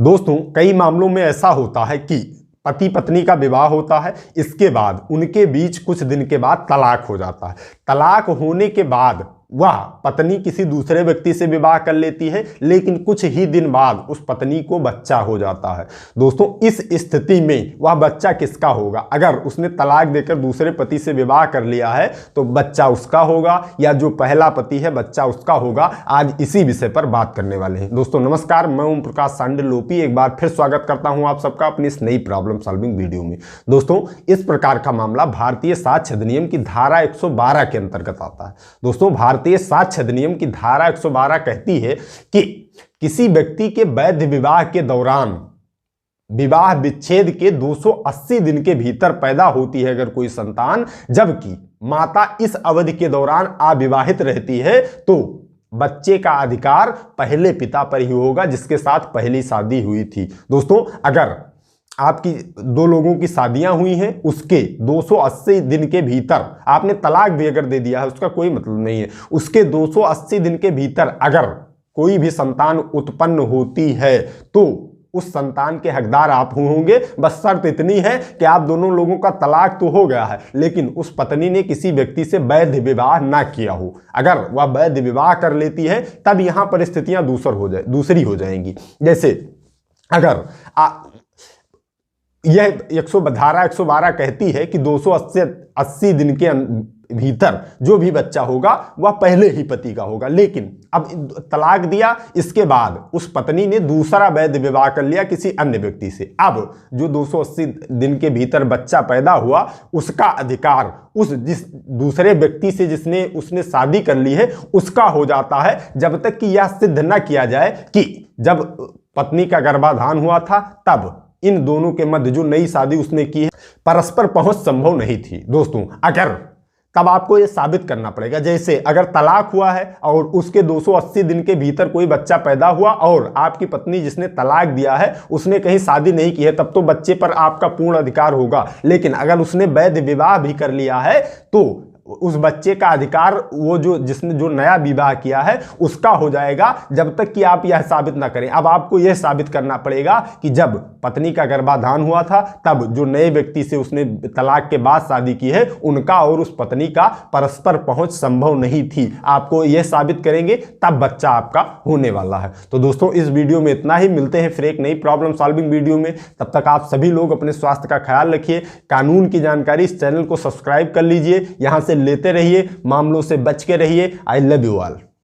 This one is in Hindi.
दोस्तों कई मामलों में ऐसा होता है कि पति पत्नी का विवाह होता है, इसके बाद उनके बीच कुछ दिन के बाद तलाक हो जाता है। तलाक होने के बाद वह पत्नी किसी दूसरे व्यक्ति से विवाह कर लेती है, लेकिन कुछ ही दिन बाद उस पत्नी को बच्चा हो जाता है। दोस्तों इस स्थिति में वह बच्चा किसका होगा? अगर उसने तलाक देकर दूसरे पति से विवाह कर लिया है तो बच्चा उसका होगा या जो पहला पति है बच्चा उसका होगा। आज इसी विषय पर बात करने वाले हैं। दोस्तों नमस्कार, मैं ओम प्रकाश सांडे लोपी एक बार फिर स्वागत करता हूं आप सबका अपनी इस नई प्रॉब्लम सॉल्विंग वीडियो में। दोस्तों इस प्रकार का मामला भारतीय साक्ष्य अधिनियम की धारा 112 के अंतर्गत आता है। दोस्तों भारतीय साक्ष्य अधिनियम की धारा 112 कहती है कि किसी व्यक्ति के वैध विवाह के दौरान विवाह विच्छेद के 280 दिन के भीतर पैदा होती है अगर कोई संतान, जबकि माता इस अवधि के दौरान अविवाहित रहती है, तो बच्चे का अधिकार पहले पिता पर ही होगा जिसके साथ पहली शादी हुई थी। दोस्तों अगर आपकी दो लोगों की शादियां हुई हैं, उसके 280 दिन के भीतर आपने तलाक भी अगर दे दिया है उसका कोई मतलब नहीं है, उसके 280 दिन के भीतर अगर कोई भी संतान उत्पन्न होती है तो उस संतान के हकदार आप होंगे। बस शर्त इतनी है कि आप दोनों लोगों का तलाक तो हो गया है, लेकिन उस पत्नी ने किसी व्यक्ति से वैध विवाह ना किया हो। अगर वह वैध विवाह कर लेती है तब यहां परिस्थितियां दूसरी हो जाएंगी। जैसे अगर यह धारा 112 कहती है कि 280 दिन के भीतर जो भी बच्चा होगा वह पहले ही पति का होगा, लेकिन अब तलाक दिया, इसके बाद उस पत्नी ने दूसरा वैध विवाह कर लिया किसी अन्य व्यक्ति से। अब जो 280 दिन के भीतर बच्चा पैदा हुआ उसका अधिकार उस जिस दूसरे व्यक्ति से जिसने उसने शादी कर ली है उसका हो जाता है, जब तक कि यह सिद्ध न किया जाए कि जब पत्नी का गर्भाधान हुआ था तब इन दोनों के मध्य जो नई शादी उसने की है परस्पर पहुंच संभव नहीं थी। दोस्तों अगर तब आपको यह साबित करना पड़ेगा, जैसे अगर तलाक हुआ है और उसके 280 दिन के भीतर कोई बच्चा पैदा हुआ और आपकी पत्नी जिसने तलाक दिया है उसने कहीं शादी नहीं की है, तब तो बच्चे पर आपका पूर्ण अधिकार होगा। लेकिन अगर उसने वैध विवाह भी कर लिया है तो उस बच्चे का अधिकार वो जिसने जो नया विवाह किया है उसका हो जाएगा, जब तक कि आप यह साबित ना करें। अब आपको यह साबित करना पड़ेगा कि जब पत्नी का गर्भाधान हुआ था तब जो नए व्यक्ति से उसने तलाक के बाद शादी की है उनका और उस पत्नी का परस्पर पहुंच संभव नहीं थी। आपको यह साबित करेंगे तब बच्चा आपका होने वाला है। तो दोस्तों इस वीडियो में इतना ही, मिलते हैं फिर एक नई प्रॉब्लम सॉल्विंग वीडियो में। तब तक आप सभी लोग अपने स्वास्थ्य का ख्याल रखिए। कानून की जानकारी इस चैनल को सब्सक्राइब कर लीजिए, यहां से लेते रहिए, मामलों से बच के रहिए। I love you all.